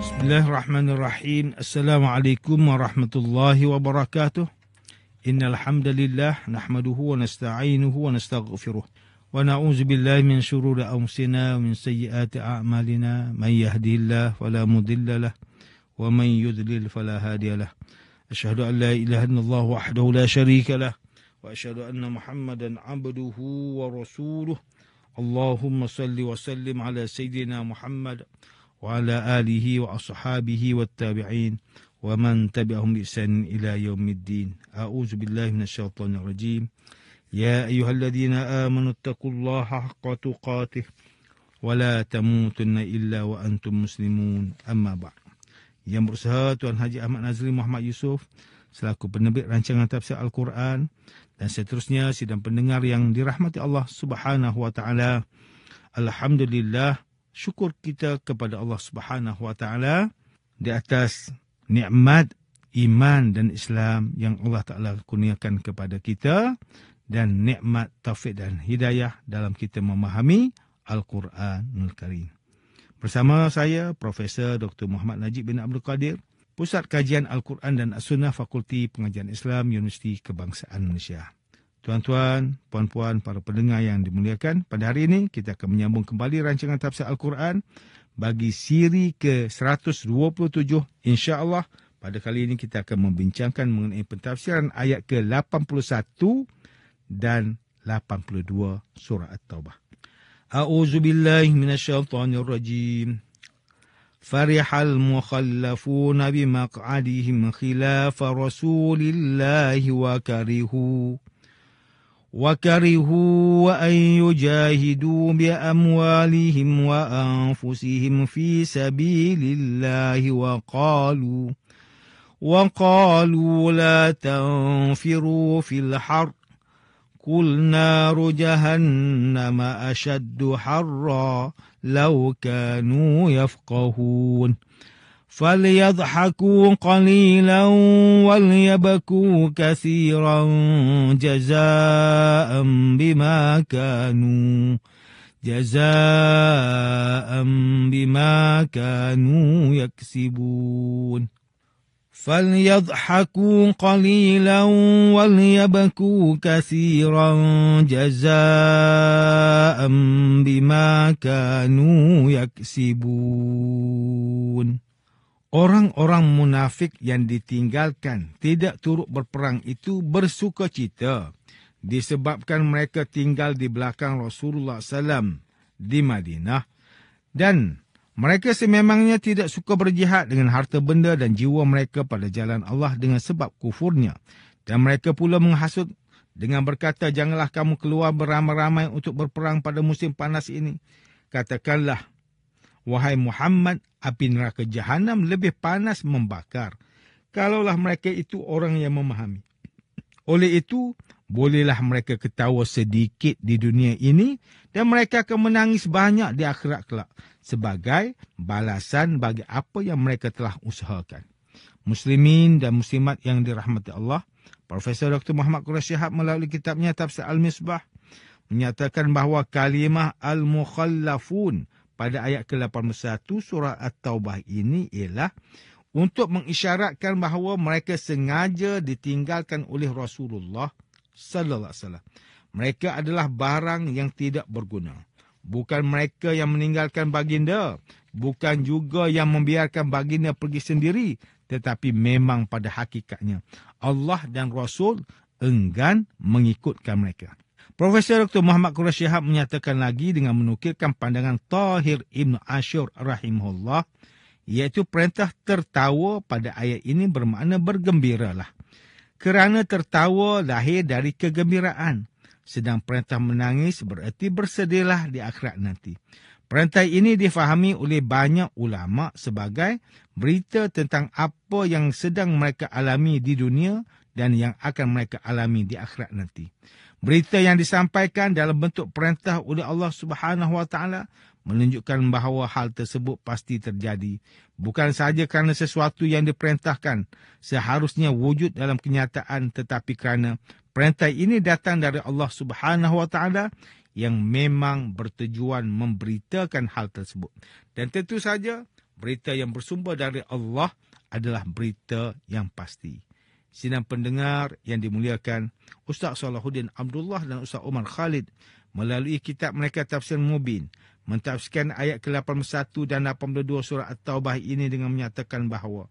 Bismillahirrahmanirrahim. Assalamualaikum warahmatullahi wabarakatuh. Innal hamdalillah nahmaduhu wa nasta'inuhu wa nastaghfiruh. Wa na'udzu billahi min shururi anfusina wa min sayyiati a'malina. May yahdihillahu fala mudilla lahu wa man yudlil fala hadiya lahu. Asyhadu an la ilaha illallah wahdahu la syarika lahu wa asyhadu anna Muhammadan 'abduhu wa rasuluh. Allahumma salli wa sallim ala sayyidina Muhammad wa ala alihi wa ashabihi wat tabi'in wa man tabi'ahum bi ihsan ila yaumiddin. A'udzu billahi minasyaitonir rajim. Ya ayyuhalladzina amanu taqullaha haqqa tuqatih wa la tamutunna illa wa antum muslimun. Amma ba'd. Yang berusaha Tuan Haji Ahmad Nazri Muhammad Yusof selaku penerbit rancangan tafsir Al-Quran dan seterusnya sidang pendengar yang dirahmati Allah Subhanahu wa taala. Alhamdulillah, syukur kita kepada Allah Subhanahu wa taala di atas nikmat iman dan Islam yang Allah Taala kurniakan kepada kita dan nikmat taufik dan hidayah dalam kita memahami Al-Quranul Karim. Bersama saya Profesor Dr. Muhammad Najib bin Abdul Qadir, Pusat Kajian Al-Quran dan As-Sunnah Fakulti Pengajian Islam Universiti Kebangsaan Malaysia. Tuan-tuan, puan-puan, para pendengar yang dimuliakan, pada hari ini kita akan menyambung kembali rancangan tafsir Al-Quran bagi siri ke-127. InsyaAllah pada kali ini kita akan membincangkan mengenai pentafsiran ayat ke-81 dan 82 surah At-Taubah. A'udzu billahi minasyaitonir rajim. Farihal mukhallafuna bimaq'adihim khilafa Rasulillahi وكرهوا أن يجاهدوا بأموالهم وأنفسهم في سبيل الله وقالوا لا تنفروا في الحر قل نار جهنم أشد حرا لو كانوا يفقهون فليضحكوا قليلا وليبكوا كثيرا جزاء بما كانوا يكسبون فليضحكوا قليلا وليبكوا كثيرا جزاء بما كانوا يكسبون. Orang-orang munafik yang ditinggalkan tidak turut berperang itu bersukacita disebabkan mereka tinggal di belakang Rasulullah SAW di Madinah dan mereka sememangnya tidak suka berjihad dengan harta benda dan jiwa mereka pada jalan Allah dengan sebab kufurnya. Dan mereka pula menghasut dengan berkata, janganlah kamu keluar beramai-ramai untuk berperang pada musim panas ini. Katakanlah, wahai Muhammad, api neraka Jahannam lebih panas membakar. Kalaulah mereka itu orang yang memahami. Oleh itu, bolehlah mereka ketawa sedikit di dunia ini dan mereka akan menangis banyak di akhirat kelak sebagai balasan bagi apa yang mereka telah usahakan. Muslimin dan muslimat yang dirahmati Allah, Profesor Dr. Muhammad Quraish Shihab melalui kitabnya Tafsir Al-Misbah menyatakan bahawa kalimah Al-Mukhallafun pada ayat ke-81 surah At-Taubah ini ialah untuk mengisyaratkan bahawa mereka sengaja ditinggalkan oleh Rasulullah sallallahu alaihi wasallam. Mereka adalah barang yang tidak berguna. Bukan mereka yang meninggalkan baginda, bukan juga yang membiarkan baginda pergi sendiri, tetapi memang pada hakikatnya Allah dan Rasul enggan mengikutkan mereka. Profesor Dr. Muhammad Quraish Shihab menyatakan lagi dengan menukilkan pandangan Tahir Ibn Ashur rahimahullah, iaitu perintah tertawa pada ayat ini bermakna bergembiralah. Kerana tertawa lahir dari kegembiraan, sedang perintah menangis bererti bersedihlah di akhirat nanti. Perintah ini difahami oleh banyak ulama sebagai berita tentang apa yang sedang mereka alami di dunia dan yang akan mereka alami di akhirat nanti. Berita yang disampaikan dalam bentuk perintah oleh Allah Subhanahu wa taala menunjukkan bahawa hal tersebut pasti terjadi, bukan sahaja kerana sesuatu yang diperintahkan seharusnya wujud dalam kenyataan, tetapi kerana perintah ini datang dari Allah Subhanahu wa taala yang memang bertujuan memberitakan hal tersebut. Dan tentu saja berita yang bersumber dari Allah adalah berita yang pasti. Sidang pendengar yang dimuliakan, Ustaz Salahuddin Abdullah dan Ustaz Omar Khalid melalui kitab mereka Tafsir Mubin mentafsirkan ayat ke-81 dan 82 surah At-Taubah ini dengan menyatakan bahawa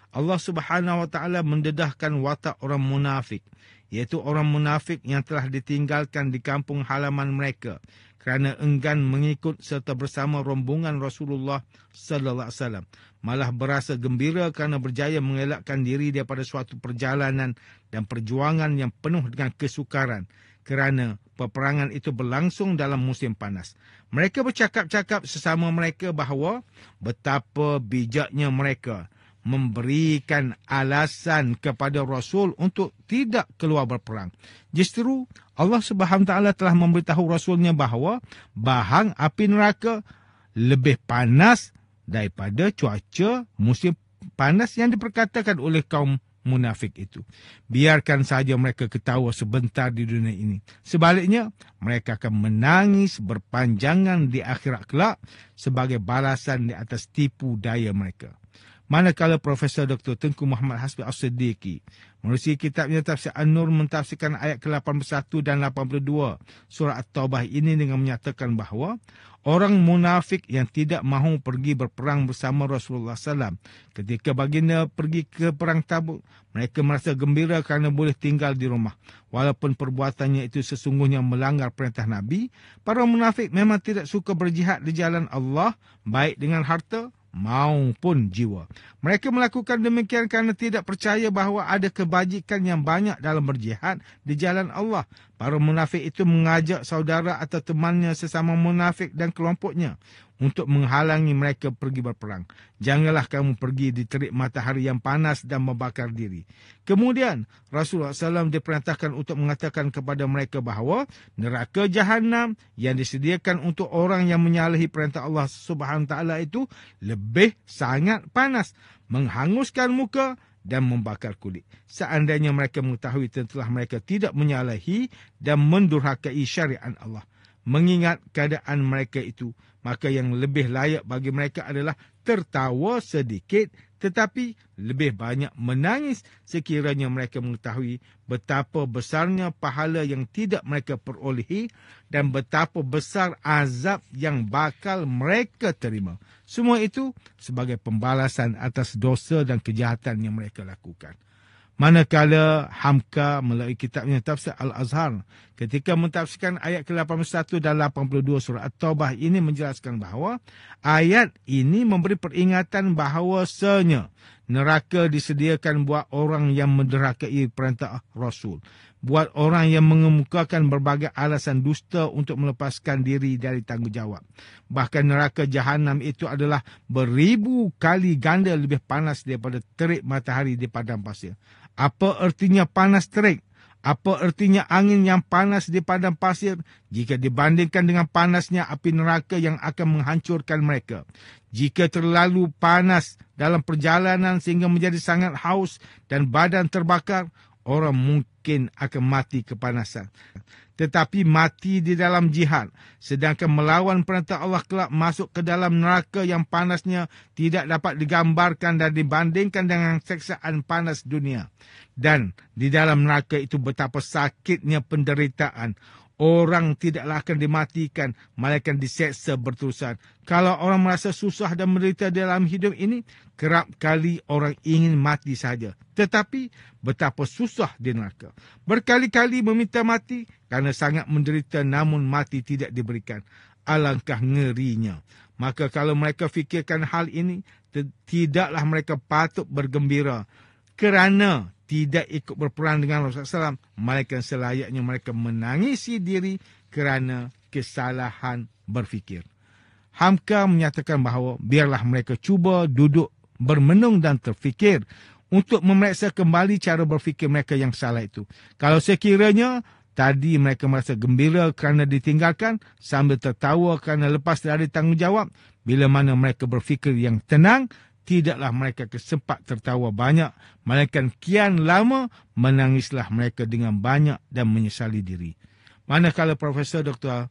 Allah Subhanahu Wa Taala mendedahkan watak orang munafik, iaitu orang munafik yang telah ditinggalkan di kampung halaman mereka kerana enggan mengikut serta bersama rombongan Rasulullah sallallahu alaihi wasallam, malah berasa gembira kerana berjaya mengelakkan diri daripada suatu perjalanan dan perjuangan yang penuh dengan kesukaran kerana peperangan itu berlangsung dalam musim panas. Mereka bercakap-cakap sesama mereka bahawa betapa bijaknya mereka memberikan alasan kepada Rasul untuk tidak keluar berperang. Justru Allah Subhanahu Taala telah memberitahu Rasulnya bahawa bahang api neraka lebih panas daripada cuaca musim panas yang diperkatakan oleh kaum munafik itu. Biarkan saja mereka ketawa sebentar di dunia ini. Sebaliknya, mereka akan menangis berpanjangan di akhirat kelak sebagai balasan di atas tipu daya mereka. Manakala Profesor Dr. Tengku Muhammad Hasbi As-Siddiqi menerusi kitabnya Tafsir An-Nur mentafsirkan ayat ke-81 dan 82 surah At-Taubah ini dengan menyatakan bahawa orang munafik yang tidak mahu pergi berperang bersama Rasulullah SAW ketika baginda pergi ke perang Tabuk, mereka merasa gembira kerana boleh tinggal di rumah. Walaupun perbuatannya itu sesungguhnya melanggar perintah Nabi, para munafik memang tidak suka berjihad di jalan Allah, baik dengan harta maupun jiwa. Mereka melakukan demikian kerana tidak percaya bahawa ada kebajikan yang banyak dalam berjihad di jalan Allah. Para munafik itu mengajak saudara atau temannya sesama munafik dan kelompoknya untuk menghalangi mereka pergi berperang. Janganlah kamu pergi di terik matahari yang panas dan membakar diri. Kemudian Rasulullah SAW diperintahkan untuk mengatakan kepada mereka bahawa neraka Jahannam yang disediakan untuk orang yang menyalahi perintah Allah Subhanahu Taala itu lebih sangat panas, menghanguskan muka dan membakar kulit. Seandainya mereka mengetahui tentulah mereka tidak menyalahi dan mendurhakai syariat Allah. Mengingat keadaan mereka itu, maka yang lebih layak bagi mereka adalah tertawa sedikit tetapi lebih banyak menangis sekiranya mereka mengetahui betapa besarnya pahala yang tidak mereka perolehi dan betapa besar azab yang bakal mereka terima. Semua itu sebagai pembalasan atas dosa dan kejahatan yang mereka lakukan. Manakala Hamka melalui kitabnya Tafsir Al-Azhar ketika mentafsirkan ayat ke-81 dan 82 surah At-Taubah ini menjelaskan bahawa ayat ini memberi peringatan bahawasanya neraka disediakan buat orang yang menderhakai perintah Rasul, buat orang yang mengemukakan berbagai alasan dusta untuk melepaskan diri dari tanggungjawab. Bahkan neraka Jahannam itu adalah beribu kali ganda lebih panas daripada terik matahari di padang pasir. Apa artinya panas terik? Apa artinya angin yang panas di padang pasir jika dibandingkan dengan panasnya api neraka yang akan menghancurkan mereka? Jika terlalu panas dalam perjalanan sehingga menjadi sangat haus dan badan terbakar, orang mungkin akan mati kepanasan. Tetapi mati di dalam jihad, sedangkan melawan perintah Allah kelak masuk ke dalam neraka yang panasnya tidak dapat digambarkan dan dibandingkan dengan seksaan panas dunia. Dan di dalam neraka itu betapa sakitnya penderitaan. Orang tidaklah akan dimatikan, melainkan diseksa berterusan. Kalau orang merasa susah dan menderita dalam hidup ini, kerap kali orang ingin mati saja. Tetapi betapa susah di neraka. Berkali-kali meminta mati kerana sangat menderita namun mati tidak diberikan. Alangkah ngerinya. Maka kalau mereka fikirkan hal ini, tidaklah mereka patut bergembira kerana tidak ikut berperang dengan Rasulullah SAW, melainkan selayaknya mereka menangisi diri kerana kesalahan berfikir. Hamka menyatakan bahawa biarlah mereka cuba duduk bermenung dan terfikir untuk memeriksa kembali cara berfikir mereka yang salah itu. Kalau sekiranya tadi mereka merasa gembira kerana ditinggalkan sambil tertawa kerana lepas dari tanggungjawab, bila mana mereka berfikir yang tenang, tidaklah mereka sempat tertawa banyak, melainkan kian lama menangislah mereka dengan banyak dan menyesali diri. Manakala Profesor Dr.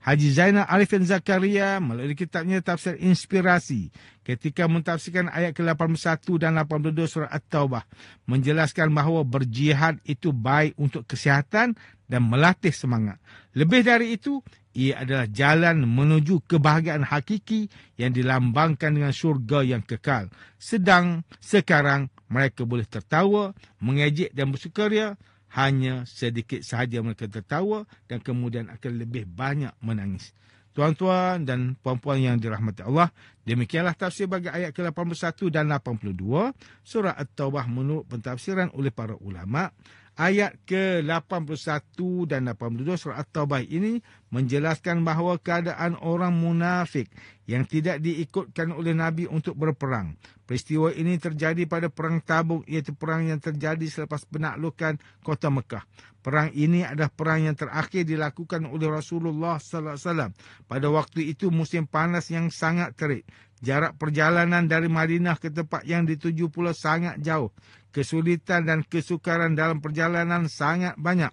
Haji Zainal Arifin Zakaria melalui kitabnya Tafsir Inspirasi ketika mentafsirkan ayat ke-81 dan 82 surah At-Taubah menjelaskan bahawa berjihad itu baik untuk kesihatan dan melatih semangat. Lebih dari itu, ia adalah jalan menuju kebahagiaan hakiki yang dilambangkan dengan syurga yang kekal. Sedang sekarang mereka boleh tertawa, mengejek dan bersukaria. Hanya sedikit sahaja mereka tertawa dan kemudian akan lebih banyak menangis. Tuan-tuan dan puan-puan yang dirahmati Allah, demikianlah tafsir bagi ayat ke-81 dan 82 surah At-Taubah menurut pentafsiran oleh para ulama. Ayat ke-81 dan 82 surah At-Taubah ini menjelaskan bahawa keadaan orang munafik yang tidak diikutkan oleh Nabi untuk berperang. Peristiwa ini terjadi pada Perang Tabuk, iaitu perang yang terjadi selepas penaklukan kota Mekah. Perang ini adalah perang yang terakhir dilakukan oleh Rasulullah sallallahu alaihi wasallam. Pada waktu itu musim panas yang sangat terik. Jarak perjalanan dari Madinah ke tempat yang dituju pula sangat jauh. Kesulitan dan kesukaran dalam perjalanan sangat banyak.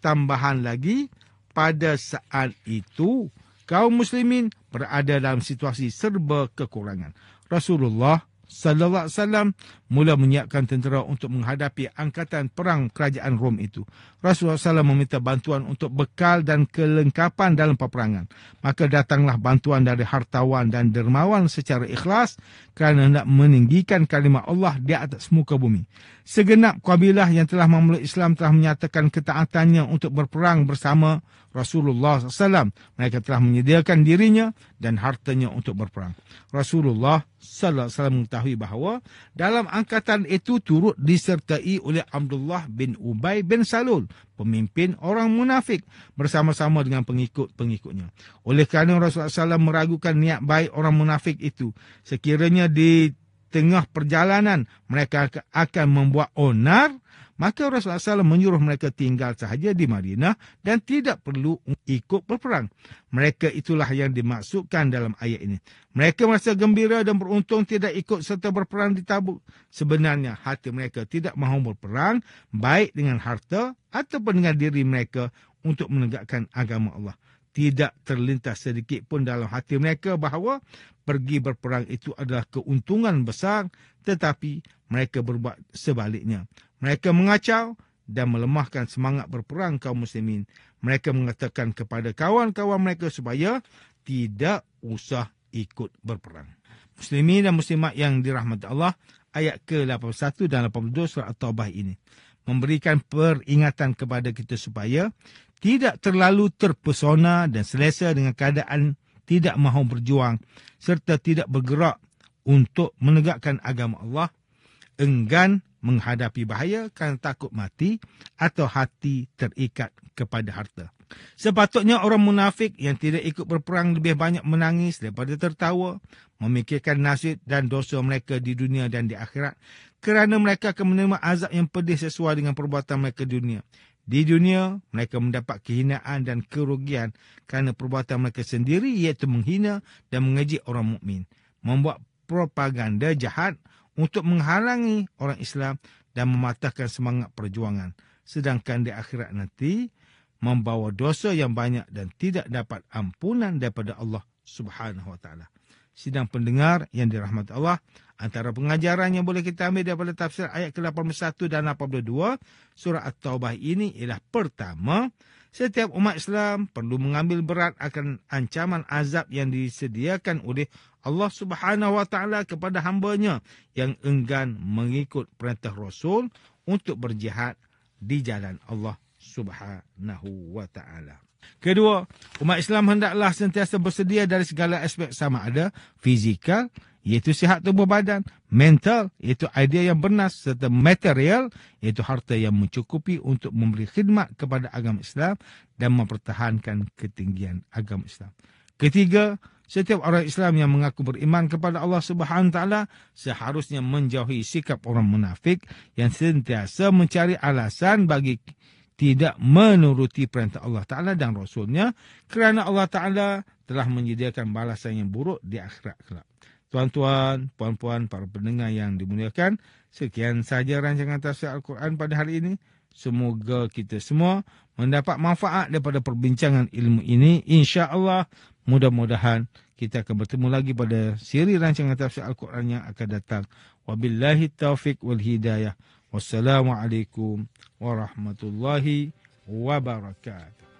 Tambahan lagi, pada saat itu, kaum muslimin berada dalam situasi serba kekurangan. Rasulullah sallallahu alaihi wasallam mula menyiapkan tentera untuk menghadapi angkatan perang kerajaan Rom itu. Rasulullah SAW meminta bantuan untuk bekal dan kelengkapan dalam peperangan. Maka datanglah bantuan dari hartawan dan dermawan secara ikhlas kerana hendak meninggikan kalimah Allah di atas muka bumi. Segenap kabilah yang telah memeluk Islam telah menyatakan ketaatannya untuk berperang bersama Rasulullah SAW. Mereka telah menyediakan dirinya dan hartanya untuk berperang. Rasulullah SAW mengetahui bahawa dalam angkatan itu turut disertai oleh Abdullah bin Ubay bin Salul, pemimpin orang munafik bersama-sama dengan pengikut-pengikutnya. Oleh kerana Rasulullah SAW meragukan niat baik orang munafik itu, sekiranya di tengah perjalanan mereka akan membuat onar, maka Rasulullah SAW menyuruh mereka tinggal sahaja di Madinah dan tidak perlu ikut berperang. Mereka itulah yang dimaksudkan dalam ayat ini. Mereka merasa gembira dan beruntung tidak ikut serta berperang di Tabuk. Sebenarnya hati mereka tidak mahu berperang, baik dengan harta ataupun dengan diri mereka untuk menegakkan agama Allah. Tidak terlintas sedikit pun dalam hati mereka bahawa pergi berperang itu adalah keuntungan besar, tetapi mereka berbuat sebaliknya. Mereka mengacau dan melemahkan semangat berperang kaum muslimin. Mereka mengatakan kepada kawan-kawan mereka supaya tidak usah ikut berperang. Muslimin dan muslimat yang dirahmati Allah, ayat ke-81 dan 82 surah At-Taubah ini memberikan peringatan kepada kita supaya tidak terlalu terpesona dan selesa dengan keadaan tidak mahu berjuang serta tidak bergerak untuk menegakkan agama Allah, enggan menghadapi bahaya kerana takut mati atau hati terikat kepada harta. Sepatutnya orang munafik yang tidak ikut berperang lebih banyak menangis daripada tertawa, memikirkan nasib dan dosa mereka di dunia dan di akhirat, kerana mereka akan menerima azab yang pedih sesuai dengan perbuatan mereka di dunia. Di dunia, mereka mendapat kehinaan dan kerugian kerana perbuatan mereka sendiri, iaitu menghina dan mengejek orang mukmin, membuat propaganda jahat untuk menghalangi orang Islam dan mematahkan semangat perjuangan. Sedangkan di akhirat nanti, membawa dosa yang banyak dan tidak dapat ampunan daripada Allah Subhanahu Wa Taala. Sidang pendengar yang dirahmati Allah, antara pengajaran yang boleh kita ambil daripada tafsir ayat ke-81 dan 82 surah At-Taubah ini ialah: pertama, setiap umat Islam perlu mengambil berat akan ancaman azab yang disediakan oleh Allah Subhanahu Wa Taala kepada hamba-Nya yang enggan mengikut perintah Rasul untuk berjihad di jalan Allah Subhanahu Wa Taala. Kedua, umat Islam hendaklah sentiasa bersedia dari segala aspek, sama ada fizikal, iaitu sihat tubuh badan, mental, iaitu idea yang bernas, serta material, iaitu harta yang mencukupi untuk memberi khidmat kepada agama Islam dan mempertahankan ketinggian agama Islam. Ketiga, setiap orang Islam yang mengaku beriman kepada Allah Subhanahu Wa Taala seharusnya menjauhi sikap orang munafik yang sentiasa mencari alasan bagi tidak menuruti perintah Allah Ta'ala dan Rasulnya, kerana Allah Ta'ala telah menyediakan balasan yang buruk di akhirat kelak. Tuan-tuan, puan-puan, para pendengar yang dimuliakan, sekian sahaja rancangan tafsir Al-Quran pada hari ini. Semoga kita semua mendapat manfaat daripada perbincangan ilmu ini. InsyaAllah, mudah-mudahan kita akan bertemu lagi pada siri rancangan tafsir Al-Quran yang akan datang. Wabillahi taufiq wal hidayah. Wassalamualaikum warahmatullahi wabarakatuh.